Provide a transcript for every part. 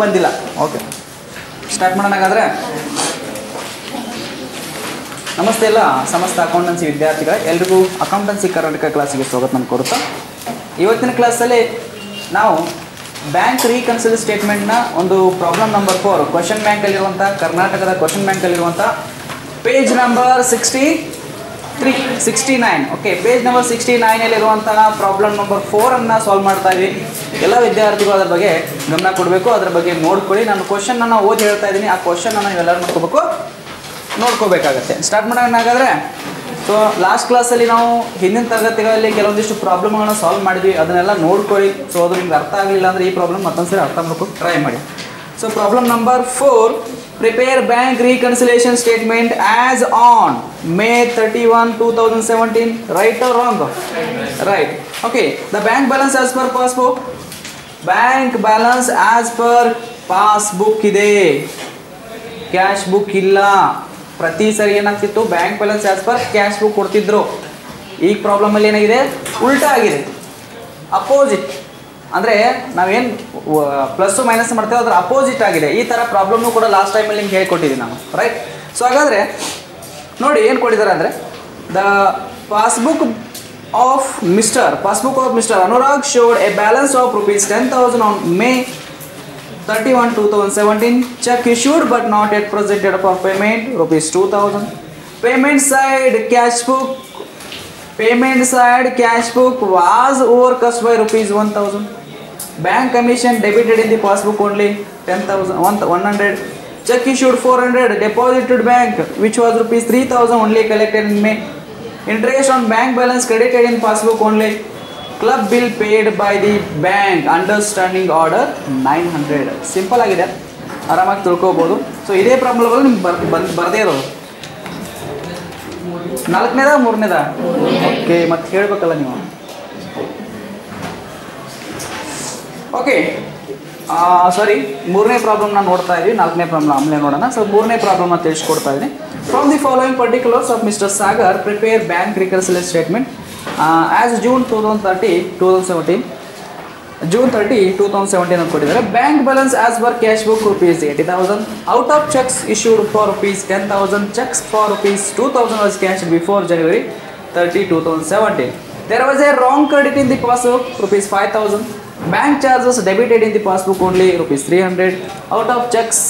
ಬಂದಿಲ್ಲ. Okay, start ಮಾಡೋಣ ಹಾಗಾದರೆ. ನಮಸ್ತೆ ಎಲ್ಲ ಸಮಸ್ತ ಅಕೌಂಟೆನ್ಸಿ ವಿದ್ಯಾರ್ಥಿಗಳೇ, ಎಲ್ರಿಗೂ ಅಕೌಂಟೆನ್ಸಿ ಕರ್ನಾಟಕ ಕ್ಲಾಸಿಗೆ ಸ್ವಾಗತ ನಾನು ಕೋರುತ್ತಾ, ಇವತ್ತಿನ ಕ್ಲಾಸಲ್ಲಿ ನಾವು ಬ್ಯಾಂಕ್ ರೀಕನ್ಸಿಲ್ ಸ್ಟೇಟ್ಮೆಂಟ್ನ ಒಂದು ಪ್ರಾಬ್ಲಮ್ ನಂಬರ್ 4 ಕ್ವಶನ್ ಬ್ಯಾಂಕಲ್ಲಿರುವಂಥ ಕರ್ನಾಟಕದ ಕ್ವಶನ್ ಬ್ಯಾಂಕಲ್ಲಿರುವಂಥ page number 69. Okay, page number 69 problem number 4 solve ಮಾಡ್ತಾ ಇದ್ವಿ. ಎಲ್ಲ ವಿದ್ಯಾರ್ಥಿಗಳು ಅದರ ಬಗ್ಗೆ ಗಮನ ಕೊಡಬೇಕು, ಅದರ ಬಗ್ಗೆ ನೋಡ್ಕೊಳ್ಳಿ. ನಾನು ಕ್ವಶನ್ನ ಓದಿ ಹೇಳ್ತಾ ಇದ್ದೀನಿ, ಆ ಕ್ವಶನ್ನ ನೀವೆಲ್ಲರೂ ನೋಡ್ಕೋಬೇಕಾಗತ್ತೆ. ಸ್ಟಾರ್ಟ್ ಮಾಡೋಣ ಹಾಗಾದರೆ. ಸೊ ಲಾಸ್ಟ್ ಕ್ಲಾಸಲ್ಲಿ ನಾವು ಹಿಂದಿನ ತರಗತಿಗಳಲ್ಲಿ ಕೆಲವೊಂದಿಷ್ಟು ಪ್ರಾಬ್ಲಮ್ಗಳನ್ನ ಸಾಲ್ವ್ ಮಾಡಿದ್ವಿ, ಅದನ್ನೆಲ್ಲ ನೋಡ್ಕೊಳ್ಳಿ. ಸೊ ಅದು ನಿಮ್ಗೆ ಅರ್ಥ ಆಗಲಿಲ್ಲ ಅಂದರೆ ಈ ಪ್ರಾಬ್ಲಮ್ ಮತ್ತೊಂದು ಸರಿ ಅರ್ಥ ಮಾಡ್ಕೊಂಡು ಟ್ರೈ ಮಾಡಿ. So problem number 4, prepare bank reconciliation statement as on May 31, 2017. Right or wrong? Right. Okay, the bank balance as per passbook. Bank balance as per passbook ಇದೆ, ಕ್ಯಾಶ್ ಬುಕ್ ಇಲ್ಲ. ಪ್ರತಿ ಸರಿ ಏನಾಗ್ತಿತ್ತು, bank balance as per cash book ಕೊಡ್ತಿದ್ರು. ಈ ಪ್ರಾಬ್ಲಮಲ್ಲಿ ಏನಾಗಿದೆ, ಉಲ್ಟಾ ಆಗಿದೆ, ಅಪೋಸಿಟ್. ಅಂದರೆ ನಾವೇನು ಪ್ಲಸ್ಸು ಮೈನಸ್ ಮಾಡ್ತೇವೆ ಅದರ ಅಪೋಸಿಟ್ ಆಗಿದೆ. ಈ ಥರ ಪ್ರಾಬ್ಲಮ್ನು ಕೂಡ ಲಾಸ್ಟ್ ಟೈಮಲ್ಲಿ ನಿಮ್ಗೆ ಹೇಳ್ಕೊಟ್ಟಿದ್ದೀನಿ ನಾನು, ರೈಟ್. ಸೊ ಹಾಗಾದರೆ ನೋಡಿ ಏನು ಕೊಟ್ಟಿದ್ದಾರೆ ಅಂದರೆ, the passbook of mister Anurag showed A balance of ₹10,000 on May 31, 2017. Check issued but not yet presented for payment, ₹2,000. Payment side cash book was overcast by ₹1,000. Bank commission debited in the passbook only 100. Check issued 400, deposited bank which was ₹3,000 only collected in May. Interest on bank balance credited in passbook only. Club bill paid by the bank, understanding order 900. Simple ಆಗಿದೆ, ಆರಾಮಾಗಿ ತಿಳ್ಕೊಬೋದು. So ಇದೇ ಪ್ರಾಬ್ಲಮ್ಗಳು ನಿಮ್ಗೆ ಬರದೇ ಇರೋದು. 4ನೇದಾ 3ನೇದಾ? Okay, ಮತ್ತೆ ಹೇಳಬೇಕಲ್ಲ ನೀವು. Okay, ಸಾರಿ, 3ನೇ ಪ್ರಾಬ್ಲಮ್ನ ನೋಡ್ತಾ ಇದ್ವಿ, 4ನೇ ಪ್ರಾಬ್ಲಮ್ ಆಮೇಲೆ ನೋಡೋಣ. ಸೊ 3ನೇ ಪ್ರಾಬ್ಲಮ್ನ ತಿಳಿಸ್ಕೊಡ್ತಾ ಇದ್ದೀನಿ. From the following particulars of mister Sagar, prepare bank reconciliation statement as June 30, 2017 ಅಂತ ಕೊಟ್ಟಿದ್ದಾರೆ. Bank balance as per cash book ₹80,000. Out of cheques issued for ₹10,000. Cheques for ₹2,000 was cashed before January 30, 2017. There was a wrong credit in the passbook, ₹5,000. Bank charges debited in the passbook only ₹300. Out of checks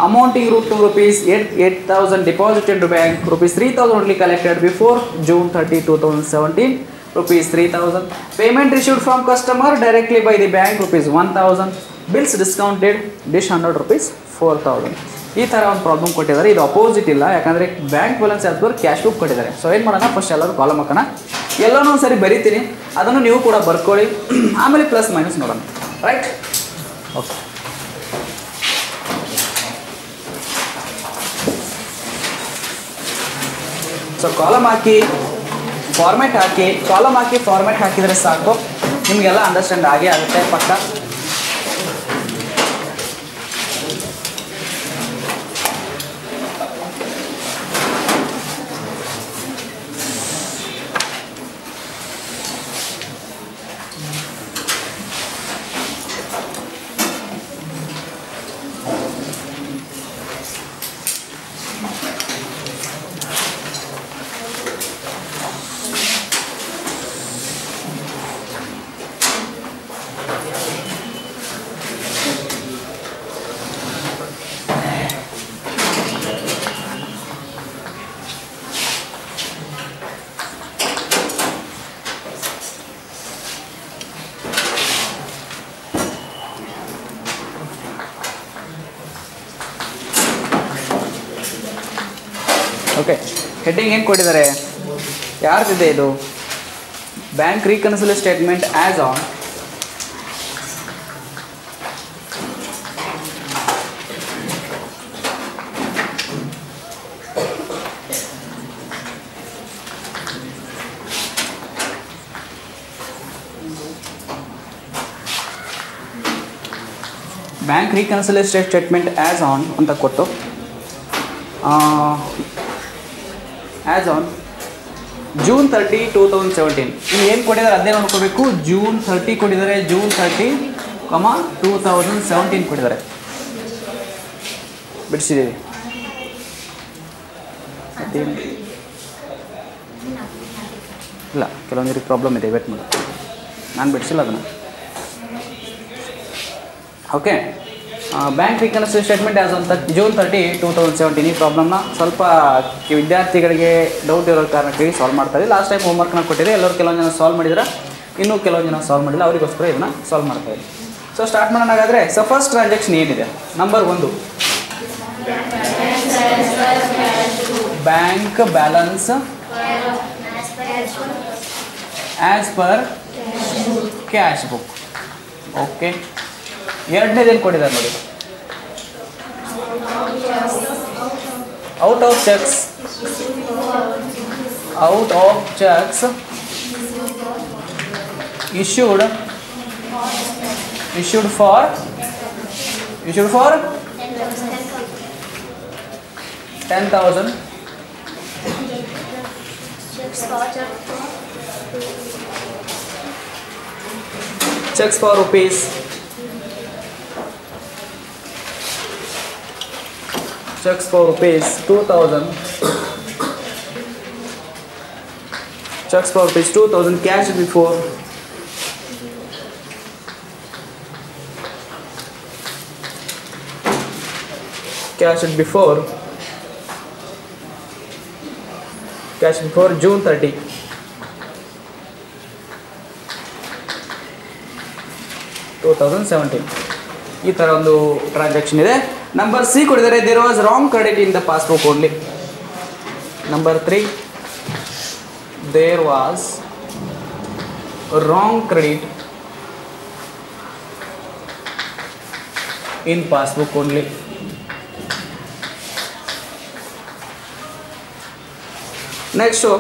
amounting to ₹8,000 deposited to bank, ₹3,000 only collected before June 30, 2017, ₹3,000. Payment issued from customer directly by the bank, ₹1,000. Bills discounted, dish 100, ₹4,000. ಈ ಥರ ಒಂದು problem ಕೊಟ್ಟಿದ್ದಾರೆ. ಇದು opposite ಇಲ್ಲ, ಯಾಕಂದರೆ bank balance as per cash book ಕೊಟ್ಟಿದ್ದಾರೆ. So ಏನು ಮಾಡೋಣ, ಫಸ್ಟ್ ಎಲ್ಲರೂ ಕಾಲಮ್ ಹಾಕೋಣ. ಎಲ್ಲನೂ ಒಂದು ಸರಿ ಬರೀತೀನಿ, ಅದನ್ನು ನೀವು ಕೂಡ ಬರ್ಕೊಳ್ಳಿ, ಆಮೇಲೆ ಪ್ಲಸ್ ಮೈನಸ್ ನೋಡೋಣ, ರೈಟ್? ಓಕೆ, ಸೊ ಕಾಲಮ್ ಹಾಕಿ ಫಾರ್ಮ್ಯಾಟ್ ಹಾಕಿದರೆ ಸಾಕು, ನಿಮಗೆಲ್ಲ ಅಂಡರ್ಸ್ಟ್ಯಾಂಡ್ ಆಗೇ ಆಗುತ್ತೆ ಪಕ್ಕ. ಓಕೆ, ಹೆಡ್ಡಿಂಗ್ ಏನು ಕೊಟ್ಟಿದ್ದಾರೆ, ಯಾರ್ದಿದೆ ಇದು? Bank reconciliation statement as on bank reconciliation statement as on ಅಂತ ಕೊಟ್ಟು ಆ್ಯಸ್ ಆನ್ June 30, 2017. ಇನ್ನು ಏನು ಕೊಟ್ಟಿದ್ದಾರೆ ಅದೇ ನೋಡ್ಕೋಬೇಕು. June 30 ಕೊಟ್ಟಿದ್ದಾರೆ. June 30 2017 ಕೊಟ್ಟಿದ್ದಾರೆ, ಬಿಡಿಸಿದ್ದೀವಿ. ಇಲ್ಲ, ಕೆಲವೊಂದು ಪ್ರಾಬ್ಲಮ್ ಇದೆ, ವೇಟ್ ಮಾಡಿ, ನಾನು ಬಿಡಿಸಿಲ್ಲ ಅದನ್ನು. ಓಕೆ, ಬ್ಯಾಂಕ್ ರಿಕನ್ಸಿಲ್ ಸ್ಟೇಟ್ಮೆಂಟ್ ಆ್ಯಸ್ ಅಂತ June 30, 2017. ಈ ಪ್ರಾಬ್ಲಮ್ನ ಸ್ವಲ್ಪ ವಿದ್ಯಾರ್ಥಿಗಳಿಗೆ ಡೌಟ್ ಇರೋ ಕಾರಣಕ್ಕಾಗಿ ಸಾಲ್ವ್ ಮಾಡ್ತಾರೆ. ಲಾಸ್ಟ್ ಟೈಮ್ ಹೋಮ್ವರ್ಕ್ನ ಕೊಟ್ಟಿದೆ, ಎಲ್ಲರೂ ಕೆಲವೊಂದು ಜನ ಸಾಲ್ವ್ ಮಾಡಿದ್ರೆ, ಇನ್ನೂ ಕೆಲವೊಂದು ಜನ ಸಾಲ್ವ್ ಮಾಡಿಲ್ಲ, ಅವರಿಗೋಸ್ಕರ ಇದನ್ನು ಸಾಲ್ವ್ ಮಾಡ್ತಾಯಿದೆ. ಸೊ ಸ್ಟಾರ್ಟ್ ಮಾಡೋಣ ಹಾಗಾದರೆ. ಸೊ ಫಸ್ಟ್ ಟ್ರಾನ್ಸಾಕ್ಷನ್ ಏನಿದೆ, number 1, bank balance as per cash book. Okay, ಎರಡನೇದೇನು ಕೊಟ್ಟಿದ್ದಾರೆ ನೋಡಿ, out of cheques issued for 10,000 checks for rupees 2,000 checks for rupees 2,000 cash before June 30. ಈ ಥರ ಒಂದು ಟ್ರಾನ್ಸಾಕ್ಷನ್ ಇದೆ. ನಂಬರ್ ಸಿ ಕೊಡಿದ್ದಾರೆ, there was wrong credit in the passbook only. Number 3, there was wrong credit in passbook only. Next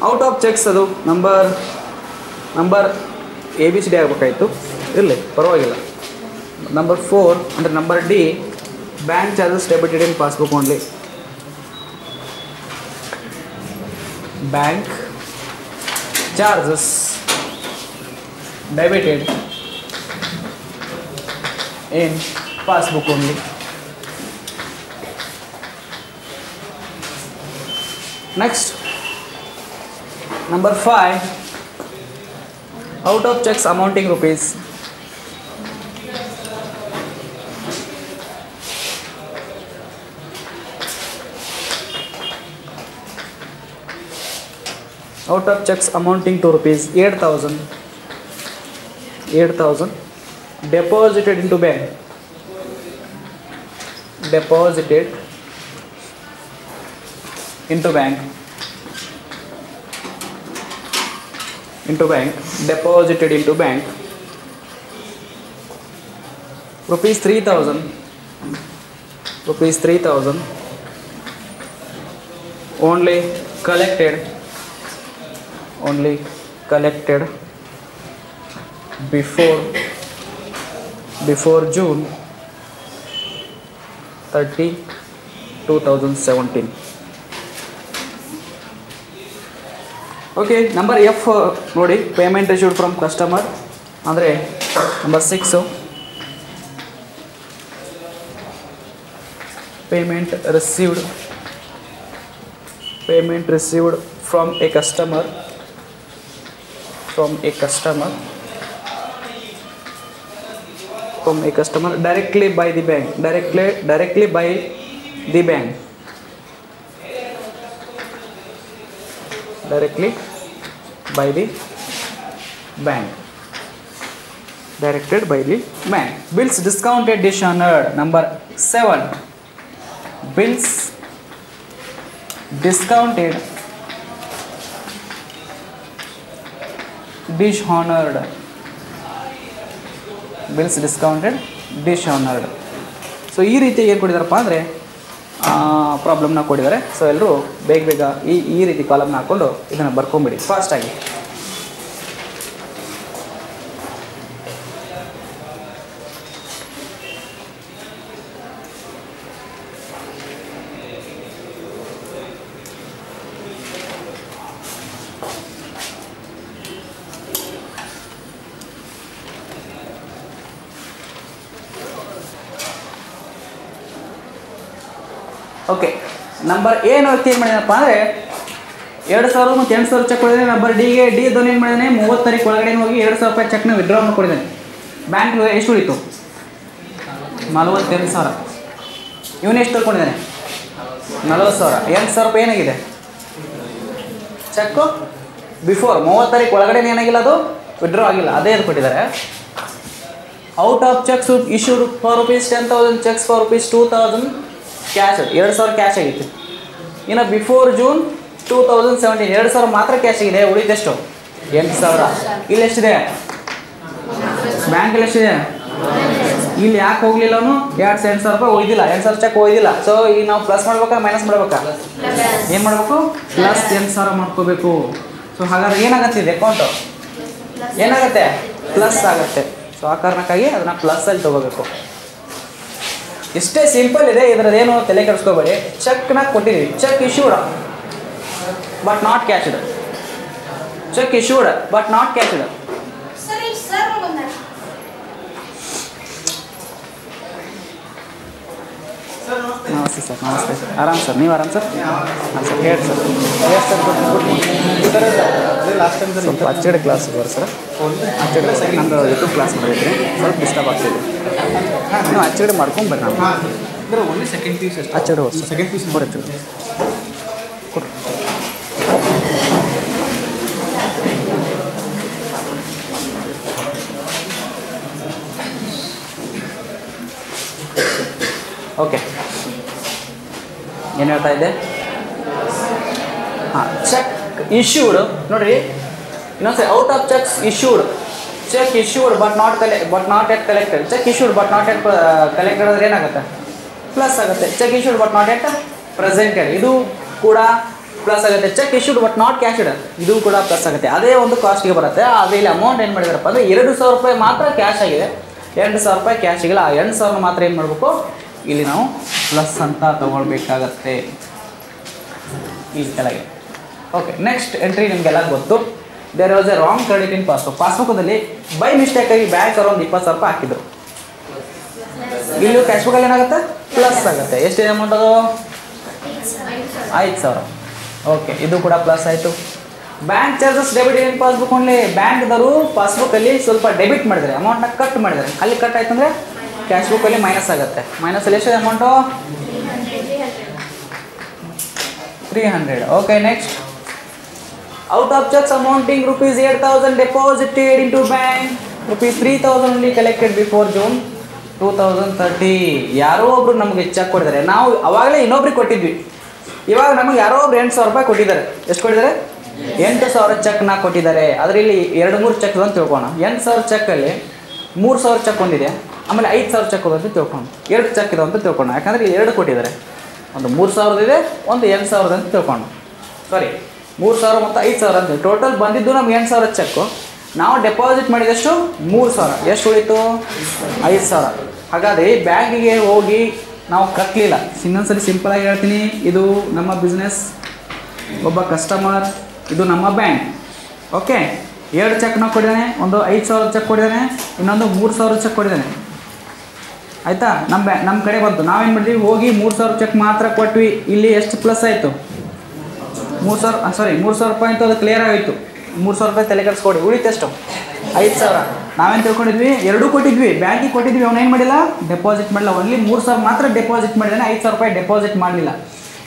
out of cheques, ಅದು number ABCD ಆಗಬೇಕಾಯಿತು, ಇರಲಿ ಪರವಾಗಿಲ್ಲ. Number 4 ಅಂದರೆ number D, bank charges debited in passbook only. Bank charges debited in passbook only. Next, number 5, out of checks amounting rupees rupees 8,000 deposited into bank. Deposited into bank rupees 3,000 only collected before June 30, 2017. Okay, number F ನೋಡಿ, payment received from customer ಅಂದರೆ number 6, payment received from a customer directly by the bank. Directly by the bank. Directed by the bank. Bills discounted dishonored. Number 7. Bills discounted dishonored. So ಈ ರೀತಿ ಏನು ಕೊಟ್ಟಿದ್ದಾರಪ್ಪ ಅಂದರೆ ಪ್ರಾಬ್ಲಮ್ನ ಕೊಟ್ಟಿದ್ದಾರೆ. So ಎಲ್ಲರೂ ಬೇಗ ಈ ರೀತಿ ಕಾಲಮ್ನ ಹಾಕ್ಕೊಂಡು ಇದನ್ನು ಬರ್ಕೊಂಬಿಡಿ ಫಾಸ್ಟಾಗಿ. ಓಕೆ, ನಂಬರ್ ಏನು ವ್ಯಕ್ತಿ ಏನು ಮಾಡಿದನಪ್ಪ ಅಂದರೆ 2,000 ಮತ್ತು 8,000 ಚೆಕ್ ಕೊಡಿದ್ದಾನೆ. ನಂಬರ್ ಡಿಗೆ ಡಿ ದೋನಿ ಏನು ಮಾಡಿದ್ದಾನೆ 30 ತಾರೀಕು ಒಳಗಡೆ ಹೋಗಿ 2,000 ರೂಪಾಯಿ ಚೆಕ್ನ ವಿಡ್ರಾ ಮಾಡಿಕೊಡಿದ್ದಾನೆ. ಬ್ಯಾಂಕ್ ಎಷ್ಟು ಉಳಿತು 42,000. ಇವನು ಎಷ್ಟು ತೊಗೊಂಡಿದ್ದಾನೆ 40,000. 8,000 ರೂಪಾಯಿ ಏನಾಗಿದೆ ಚೆಕ್ಕು ಬಿಫೋರ್ 30 ತಾರೀಕು ಒಳಗಡೆ ಏನಾಗಿಲ್ಲ, ಅದು ವಿಡ್ರಾ ಆಗಿಲ್ಲ, ಅದೇ ಅದು ಕೊಟ್ಟಿದ್ದಾರೆ. Out of cheques issued for rupees 10,000 cheques for rupees 2,000 cash, 2,000 cash ಆಗಿತ್ತು. ಇನ್ನು ಬಿಫೋರ್ ಜೂನ್ 2017 2,000 ಮಾತ್ರ ಕ್ಯಾಶ್ ಆಗಿದೆ. ಉಳಿದೆಷ್ಟು 8,000. ಇಲ್ಲಿ ಎಷ್ಟಿದೆ ಬ್ಯಾಂಕಲ್ಲಿ ಎಷ್ಟಿದೆ, ಇಲ್ಲಿ ಯಾಕೆ ಹೋಗಲಿಲ್ಲ ಅವನು 8,000 ರೂಪಾಯಿ ಒಯ್ದಿಲ್ಲ, 8,000 ಚೆಕ್ ಒಯ್ದಿಲ್ಲ. ಸೊ ಈಗ ನಾವು ಪ್ಲಸ್ ಮಾಡ್ಬೇಕಾ ಮೈನಸ್ ಮಾಡ್ಬೇಕಾ, ಏನು ಮಾಡಬೇಕು ಪ್ಲಸ್ 8,000 ಮಾಡ್ಕೋಬೇಕು. ಸೊ ಹಾಗಾದ್ರೆ ಏನಾಗತ್ತೆ ಇದು ಅಕೌಂಟು ಏನಾಗುತ್ತೆ ಪ್ಲಸ್ ಆಗುತ್ತೆ. ಸೊ ಆ ಕಾರಣಕ್ಕಾಗಿ ಅದನ್ನು ಪ್ಲಸ್ಸಲ್ಲಿ ತೊಗೋಬೇಕು. ಇಷ್ಟೇ ಸಿಂಪಲ್ ಇದೆ, ಇದರದ್ದೇನು ತಲೆ ಕೆಡಿಸ್ಕೋಬೇಡಿ. ಚೆಕ್ನ ಕೊಟ್ಟಿದ್ದೀವಿ, cheque issued but not cashed, cheque issued but not cashed. ನಮಸ್ತೆ ಸರ್. ನಮಸ್ತೆ ಸರ್. ಆರಾಮ್ ಸರ್, ನೀವು ಆರಾಮ್ ಸರ್? ಹಾಂ ಸರ್, ಹೇಳಿ ಸರ್. ಎಷ್ಟು ಸರ್ ಲಾಸ್ಟ್ ಟೈಮ್ ಸ್ವಲ್ಪ ಆಚೆಡೆ ಕ್ಲಾಸ್ ಬರ್ ಸರ್, ಆಚೆಡೆ ನಮ್ಮದು ಯೂಟ್ಯೂಬ್ ಕ್ಲಾಸ್ ಮಾಡಿದ್ರಿ, ಸ್ವಲ್ಪ ಡಿಸ್ಟರ್ಬ್ ಆಗ್ತಿದೆ. ಹಾಂ, ನೀವು ಆಚೆಡೆ ಮಾಡ್ಕೊಂಡು ಬರ್ರಿ. ನಾನು ಓನ್ಲಿ ಸೆಕೆಂಡ್ ಪೀಸ್ ಆಚೆಡೆ ಹೋಗಿ ಸೆಕೆಂಡ್ ಪೀಸ್ ಕೊಡಿ ಕೊಡಿ. ಓಕೆ, ಏನು ಹೇಳ್ತಾ ಇದೆ? ಹಾಂ, ಚೆಕ್ ಇಶ್ಯೂಡ್ ನೋಡಿರಿ ಇನ್ನೊಂದ್ಸರಿ. Out of cheques issued, cheque issued but not yet collected. Cheque issued but not yet collected ಅಂದರೆ ಏನಾಗುತ್ತೆ ಪ್ಲಸ್ ಆಗುತ್ತೆ. Cheque issued but not yet presented, ಇದು ಕೂಡ ಪ್ಲಸ್ ಆಗುತ್ತೆ. Cheque issued but not cashed, ಇದು ಕೂಡ ಪ್ಲಸ್ ಆಗುತ್ತೆ. ಅದೇ ಒಂದು ಕಾಸ್ಟಿಗೆ ಬರುತ್ತೆ. ಅದೇ ಇಲ್ಲಿ ಅಮೌಂಟ್ ಏನು ಮಾಡಿದಾರಪ್ಪ ಅಂದರೆ 2,000 ರೂಪಾಯಿ ಮಾತ್ರ ಕ್ಯಾಶ್ ಆಗಿದೆ, 8,000 ರೂಪಾಯಿ ಕ್ಯಾಶ್ ಆಗಿಲ್ಲ. ಆ 8,000 ಮಾತ್ರ ಏನು ಮಾಡಬೇಕು ಇಲ್ಲಿ ನಾವು ಪ್ಲಸ್ ಅಂತ ತೊಗೊಳ್ಬೇಕಾಗತ್ತೆ ಇಲ್ಲಿ ಕೆಳಗೆ. ಓಕೆ, ನೆಕ್ಸ್ಟ್ ಎಂಟ್ರಿ ನಿಮಗೆಲ್ಲ ಗೊತ್ತು. There was a wrong credit in passbook. ಪಾಸ್ಬುಕ್ಕಲ್ಲಿ ಬೈ ಮಿಸ್ಟೇಕಾಗಿ ಬ್ಯಾಂಕ್ ಅವರು ಒಂದು 20,000 ರೂಪಾಯಿ ಹಾಕಿದ್ರು. ಇಲ್ಲಿ ಕ್ಯಾಶ್ ಬುಕ್ಕಲ್ಲಿ ಏನಾಗುತ್ತೆ ಪ್ಲಸ್ ಆಗುತ್ತೆ. ಎಷ್ಟಿದೆ ಅಮೌಂಟ್ ಅದು 5,000. ಓಕೆ, ಇದು ಕೂಡ ಪ್ಲಸ್ ಆಯಿತು. ಬ್ಯಾಂಕ್ ಚಾರ್ಜಸ್ ಡೆಬಿಟ್ ಇನ್ ಪಾಸ್ಬುಕ್ ಓನ್ಲಿ. ಬ್ಯಾಂಕ್ದವರು ಪಾಸ್ಬುಕ್ಕಲ್ಲಿ ಸ್ವಲ್ಪ ಡೆಬಿಟ್ ಮಾಡಿದ್ದಾರೆ, ಅಮೌಂಟ್ನ ಕಟ್ ಮಾಡಿದ್ದಾರೆ. ಅಲ್ಲಿ ಕಟ್ ಆಯ್ತು ಅಂದರೆ ಕ್ಯಾಶ್ ಬುಕ್ಕಲ್ಲಿ ಮೈನಸ್ ಆಗುತ್ತೆ. ಮೈನಸಲ್ಲಿ ಎಷ್ಟಿದೆ amount 300. Okay, next out of cheques amounting rupees 8,000 deposited into bank, rupees 3,000 only collected before June 2030. ಯಾರೋ ಒಬ್ರು ನಮಗೆ ಚೆಕ್ ಕೊಟ್ಟಿದ್ದಾರೆ. ನಾವು ಅವಾಗಲೇ ಇನ್ನೊಬ್ರಿಗೆ ಕೊಟ್ಟಿದ್ವಿ, ಇವಾಗ ನಮಗೆ ಯಾರೋ ಒಬ್ರು 8,000 ರೂಪಾಯಿ ಕೊಟ್ಟಿದ್ದಾರೆ. ಎಷ್ಟು ಕೊಟ್ಟಿದ್ದಾರೆ 8,000 ಚೆಕ್ನ ಕೊಟ್ಟಿದ್ದಾರೆ. ಅದರಲ್ಲಿ 2-3 ಚೆಕ್ ಅಂತ ತಿಳ್ಕೋಣ. 8,000 ಚೆಕ್ಕಲ್ಲಿ 3,000 ಚೆಕ್ ಒಂದಿದೆ, ಆಮೇಲೆ 5,000 ಚೆಕ್ ಅಂತ ತಿಳ್ಕೊಂಡು 2 ಚೆಕ್ ಇದೆ ಅಂತ ತಿಳ್ಕೊಂಡು. ಯಾಕಂದರೆ ಇಲ್ಲಿ 2 ಕೊಟ್ಟಿದ್ದಾರೆ, ಒಂದು 3,000 ಇದೆ, ಒಂದು 8,000 ಅಂತ ತಿಳ್ಕೊಂಡು. ಸಾರಿ, 3,000 ಮತ್ತು 5,000 ಅಂತ ಟೋಟಲ್ ಬಂದಿದ್ದು ನಮ್ಗೆ 8,000 ಚೆಕ್ಕು. ನಾವು ಡೆಪಾಸಿಟ್ ಮಾಡಿದಷ್ಟು 3,000. ಎಷ್ಟು ಉಳಿತು 5,000. ಹಾಗಾದರೆ ಬ್ಯಾಂಕಿಗೆ ಹೋಗಿ ನಾವು ಕಟ್ಟಲಿಲ್ಲ. ಇನ್ನೊಂದ್ಸರಿ ಸಿಂಪಲಾಗಿ ಹೇಳ್ತೀನಿ, ಇದು ನಮ್ಮ ಬಿಸ್ನೆಸ್, ಒಬ್ಬ ಕಸ್ಟಮರ್, ಇದು ನಮ್ಮ ಬ್ಯಾಂಕ್. ಓಕೆ, 2 ಚೆಕ್ನ ಕೊಟ್ಟಿದ್ದಾನೆ, ಒಂದು 5,000 ಚೆಕ್ ಕೊಟ್ಟಿದ್ದಾನೆ, ಇನ್ನೊಂದು 3,000 ಚೆಕ್ ಕೊಟ್ಟಿದ್ದಾನೆ. ಆಯಿತಾ, ನಮ್ಮ ಕಡೆ ಬಂತು. ನಾವೇನು ಮಾಡಿದ್ವಿ, ಹೋಗಿ 3,000 ಚೆಕ್ ಮಾತ್ರ ಕೊಟ್ವಿ. ಇಲ್ಲಿ ಎಷ್ಟು ಪ್ಲಸ್ ಆಯಿತು 3,000 ರೂಪಾಯಿ ಅಂತೂ ಅದು ಕ್ಲಿಯರ್ ಆಯಿತು. 3,000 ರೂಪಾಯಿ ತಲೆ ಕೆಡಿಸ್ಕೊಡಿ. ಉಳಿತೆಷ್ಟು 5,000. ನಾವೇನು ತಿಳ್ಕೊಂಡಿದ್ವಿ, 2 ಕೊಟ್ಟಿದ್ವಿ, ಬ್ಯಾಂಕಿಗೆ ಕೊಟ್ಟಿದ್ವಿ. ಅವನೇನು ಮಾಡಿಲ್ಲ, ಡೆಪಾಸಿಟ್ ಮಾಡಿಲ್ಲ. ಓನ್ಲಿ 3,000 ಮಾತ್ರ ಡೆಪಾಸಿಟ್ ಮಾಡಿದ್ದಾನೆ, 5,000 ರೂಪಾಯಿ ಡೆಪಾಸಿಟ್ ಮಾಡಲಿಲ್ಲ.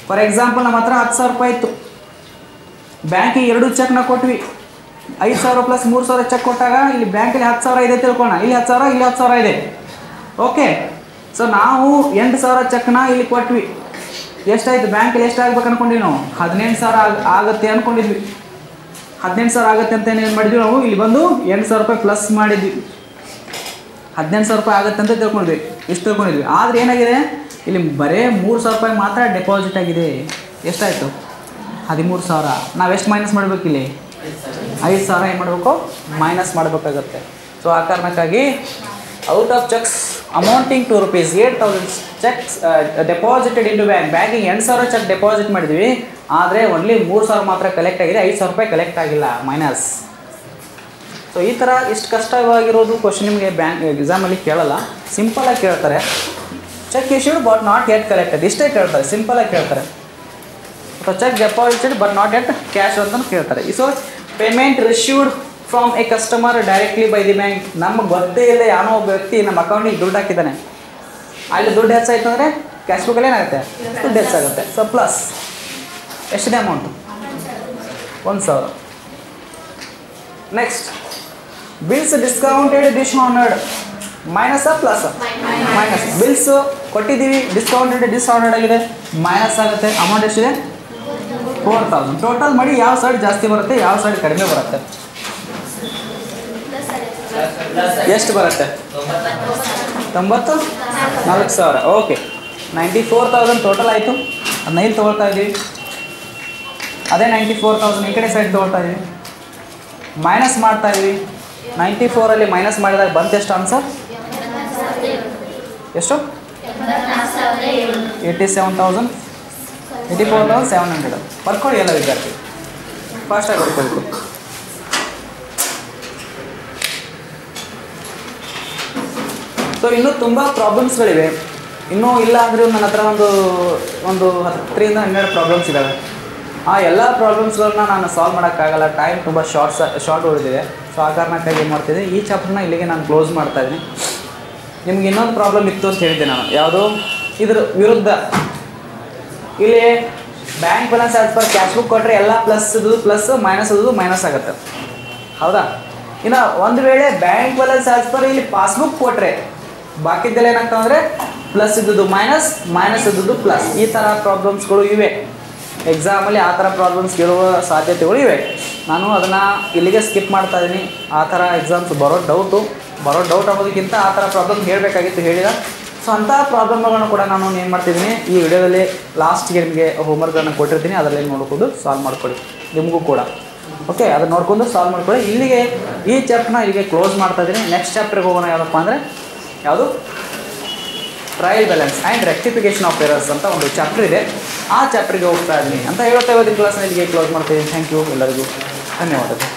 ಫಾರ್ ಎಕ್ಸಾಂಪಲ್ ನಮ್ಮ ಹತ್ರ 10,000 ರೂಪಾಯಿ ಇತ್ತು, ಬ್ಯಾಂಕಿಗೆ 2 ಚೆಕ್ನ ಕೊಟ್ವಿ. 5,000 ಪ್ಲಸ್ 3,000 ಚೆಕ್ ಕೊಟ್ಟಾಗ ಇಲ್ಲಿ ಬ್ಯಾಂಕಲ್ಲಿ 10,000 ಇದೆ ತಿಳ್ಕೊಳ್ಳೋಣ. ಇಲ್ಲಿ 10,000, ಇಲ್ಲಿ 10,000 ಇದೆ. ಓಕೆ, ಸೊ ನಾವು 8,000 ಚೆಕ್ನ ಇಲ್ಲಿ ಕೊಟ್ವಿ. ಎಷ್ಟಾಯಿತು, ಬ್ಯಾಂಕಲ್ಲಿ ಎಷ್ಟು ಆಗ್ಬೇಕು ಅಂದ್ಕೊಂಡ್ವಿ ನಾವು 18,000 ಆಗುತ್ತೆ ಅಂದ್ಕೊಂಡಿದ್ವಿ. 18,000 ಆಗುತ್ತೆ ಅಂತ ಏನು ಮಾಡಿದ್ವಿ ನಾವು, ಇಲ್ಲಿ ಬಂದು 8,000 ರೂಪಾಯಿ ಪ್ಲಸ್ ಮಾಡಿದ್ವಿ. 18,000 ರೂಪಾಯಿ ಆಗುತ್ತೆ ಅಂತ ತಿಳ್ಕೊಂಡ್ವಿ, ಇಷ್ಟು ತಿಳ್ಕೊಂಡಿದ್ವಿ. ಆದರೆ ಏನಾಗಿದೆ, ಇಲ್ಲಿ ಬರೀ 3,000 ರೂಪಾಯಿ ಮಾತ್ರ ಡೆಪಾಸಿಟ್ ಆಗಿದೆ. ಎಷ್ಟಾಯಿತು 13,000. ನಾವು ಎಷ್ಟು ಮೈನಸ್ ಮಾಡಬೇಕು, ಇಲ್ಲಿ 5,000 ಏನು ಮಾಡಬೇಕು ಮೈನಸ್ ಮಾಡಬೇಕಾಗತ್ತೆ. ಸೊ ಆ ಕಾರಣಕ್ಕಾಗಿ out of cheques amounting to rupees 8,000 cheques deposited into bank. ಬ್ಯಾಂಕಿಗೆ 8,000 ಚೆಕ್ ಡೆಪಾಸಿಟ್ ಮಾಡಿದ್ವಿ, ಆದರೆ ಓನ್ಲಿ 3,000 ಮಾತ್ರ ಕಲೆಕ್ಟ್ ಆಗಿದೆ, 5,000 ರೂಪಾಯಿ ಕಲೆಕ್ಟ್ ಆಗಿಲ್ಲ, ಮೈನಸ್. ಸೊ ಈ ಥರ ಇಷ್ಟು ಕಷ್ಟವಾಗಿರೋದು ಕ್ವಶನ್ ನಿಮಗೆ ಬ್ಯಾಂಕ್ ಎಕ್ಸಾಮಲ್ಲಿ ಕೇಳಲ್ಲ, ಸಿಂಪಲಾಗಿ ಕೇಳ್ತಾರೆ. Cheque issued but not yet collected ಇಷ್ಟೇ ಕೇಳ್ತಾರೆ, ಸಿಂಪಲಾಗಿ ಕೇಳ್ತಾರೆ. ಅಥವಾ cheque deposited but not yet cash ಅಂತ ಕೇಳ್ತಾರೆ. So payment received from a customer directly by the bank. ನಮಗೆ ಗೊತ್ತೇ ಇಲ್ಲ ಯಾವನೋ ಒಬ್ಬ ವ್ಯಕ್ತಿ ನಮ್ಮ ಅಕೌಂಟಿಗೆ ದುಡ್ಡು ಹಾಕಿದ್ದಾನೆ, ಅಲ್ಲಿ ದುಡ್ಡು ಹೆಚ್ಚಾಯ್ತು ಅಂದರೆ ಕ್ಯಾಶ್ ಬುಕ್ಕಲ್ಲಿ ಏನಾಗುತ್ತೆ, ದುಡ್ಡು ಹೆಚ್ಚಾಗುತ್ತೆ. ಸೊ ಪ್ಲಸ್ ಎಷ್ಟಿದೆ amount, 1,000. Next bills discounted dishonoured minus plus minus. Bills ಕೊಟ್ಟಿದ್ದೀವಿ, ಡಿಸ್ಕೌಂಟೆಡ್ ಆಗಿದೆ, ಮೈನಸ್ ಆಗುತ್ತೆ. ಅಮೌಂಟ್ ಎಷ್ಟಿದೆ, 4,000. ಟೋಟಲ್ ಮಾಡಿ ಯಾವ ಸೈಡ್ ಜಾಸ್ತಿ ಬರುತ್ತೆ, ಯಾವ ಸೈಡ್ ಕಡಿಮೆ ಬರುತ್ತೆ, ಎಷ್ಟು ಬರುತ್ತೆ, 94,000. ಓಕೆ, 94,000 ಟೋಟಲ್ ಆಯಿತು. ಅದನ್ನ ಇಲ್ಲಿ ತೊಗೊಳ್ತಾ ಇದ್ದೀವಿ, ಅದೇ 94,000 ಈ ಕಡೆ ಸೈಡ್ ತೊಗೊಳ್ತಾ ಇದ್ದೀವಿ, ಮೈನಸ್ ಮಾಡ್ತಾ ಇದ್ದೀವಿ. 94 ಮೈನಸ್ ಮಾಡಿದಾಗ ಬಂತು ಎಷ್ಟು ಆನ್ಸರ್, ಎಷ್ಟು, 84,700. ಬರ್ಕೊಳ್ಳಿ ಎಲ್ಲ ವಿದ್ಯಾರ್ಥಿ, ಫಾಸ್ಟಾಗಿ ಬರ್ಕೊಳ್ಬೇಕು. ಸೊ ಇನ್ನೂ ತುಂಬ ಪ್ರಾಬ್ಲಮ್ಸ್ಗಳಿವೆ. ಇನ್ನೂ ಇಲ್ಲ ಅಂದರೂ ನನ್ನ ಹತ್ರ ಒಂದು 10ರಿಂದ 12 ಪ್ರಾಬ್ಲಮ್ಸ್ ಇದ್ದಾವೆ. ಆ ಎಲ್ಲ ಪ್ರಾಬ್ಲಮ್ಸ್ಗಳನ್ನ ನಾನು ಸಾಲ್ವ್ ಮಾಡೋಕ್ಕಾಗಲ್ಲ, ಟೈಮ್ ತುಂಬ ಶಾರ್ಟ್ ಉಳಿದಿದೆ. ಸೊ ಆ ಕಾರಣಕ್ಕಾಗಿ ಏನು ಮಾಡ್ತಿದ್ದೆ, ಈ ಚಾಪ್ಟರ್ನ ಇಲ್ಲಿಗೆ ನಾನು ಕ್ಲೋಸ್ ಮಾಡ್ತಾಯಿದ್ದೀನಿ. ನಿಮ್ಗೆ ಇನ್ನೊಂದು ಪ್ರಾಬ್ಲಮ್ ಇತ್ತು ಅಂತ ಹೇಳಿದ್ದೆ ನಾನು, ಯಾವುದು, ಇದ್ರ ವಿರುದ್ಧ. ಇಲ್ಲಿ bank balance as per cash book ಕೊಟ್ಟರೆ ಎಲ್ಲ ಪ್ಲಸ್ ಇದ್ದು ಪ್ಲಸ್, ಮೈನಸ್ ಇದ್ದು ಮೈನಸ್ ಆಗುತ್ತೆ, ಹೌದಾ. ಇನ್ನು ಒಂದು ವೇಳೆ ಬ್ಯಾಂಕ್ ಬ್ಯಾಲೆನ್ಸ್ ಆಸ್ ಪರ್ ಇಲ್ಲಿ ಪಾಸ್ಬುಕ್ ಕೊಟ್ಟರೆ ಬಾಕಿದ್ದೆಲ್ಲ ಏನಾಗ್ತಾವೆ ಅಂದರೆ ಪ್ಲಸ್ ಇದ್ದದ್ದು ಮೈನಸ್, ಮೈನಸ್ ಇದ್ದದ್ದು ಪ್ಲಸ್. ಈ ಥರ ಪ್ರಾಬ್ಲಮ್ಸ್ಗಳು ಇವೆ ಎಕ್ಸಾಮಲ್ಲಿ, ಆ ಥರ ಪ್ರಾಬ್ಲಮ್ಸ್ ಇರುವ ಸಾಧ್ಯತೆಗಳು ಇವೆ. ನಾನು ಅದನ್ನು ಇಲ್ಲಿಗೆ ಸ್ಕಿಪ್ ಮಾಡ್ತಾ ಇದ್ದೀನಿ. ಆ ಥರ ಎಕ್ಸಾಮ್ಸ್ ಬರೋ ಡೌಟ್ ಆಗೋದಕ್ಕಿಂತ ಆ ಥರ ಪ್ರಾಬ್ಲಮ್ ಹೇಳಬೇಕಾಗಿತ್ತು, ಹೇಳಿದ. ಸೊ ಅಂಥ ಪ್ರಾಬ್ಲಮ್ಗಳನ್ನು ಕೂಡ ನಾನು ಏನು ಮಾಡ್ತಿದ್ದೀನಿ, ಈ ವಿಡಿಯೋದಲ್ಲಿ ಲಾಸ್ಟ್ಗೆ ನಿಮಗೆ ಹೋಮ್ವರ್ಕ್ಗಳನ್ನು ಕೊಟ್ಟಿರ್ತೀನಿ, ಅದರಲ್ಲಿ ನೋಡ್ಕೊಂಡು ಸಾಲ್ವ್ ಮಾಡ್ಕೊಳ್ಳಿ, ನಿಮಗೂ ಕೂಡ. ಓಕೆ, ಅದನ್ನು ನೋಡ್ಕೊಂಡು ಸಾಲ್ವ್ ಮಾಡ್ಕೊಳ್ಳಿ. ಇಲ್ಲಿಗೆ ಈ ಚಾಪ್ಟರ್ನ ಇಲ್ಲಿಗೆ ಕ್ಲೋಸ್ ಮಾಡ್ತಾ ಇದ್ದೀನಿ. ನೆಕ್ಸ್ಟ್ ಚಾಪ್ಟರ್ಗೆ ಹೋಗೋಣ. ಯಾವುದಪ್ಪ ಅಂದರೆ ಯಾವುದು, trial balance and rectification of errors ಅಂತ ಒಂದು ಚಾಪ್ಟರ್ ಇದೆ. ಆ ಚಾಪ್ಟರ್ಗೆ ಹೋಗ್ತಾ ಇದ್ದೀನಿ ಅಂತ ಹೇಳ್ತಾ ಇವತ್ತಿನ ಕ್ಲಾಸ್ನ ಇಲ್ಲಿಗೆ ಕ್ಲೋಸ್ ಮಾಡ್ತೀನಿ. ಥ್ಯಾಂಕ್ ಯು, ಎಲ್ಲರಿಗೂ ಧನ್ಯವಾದಗಳು.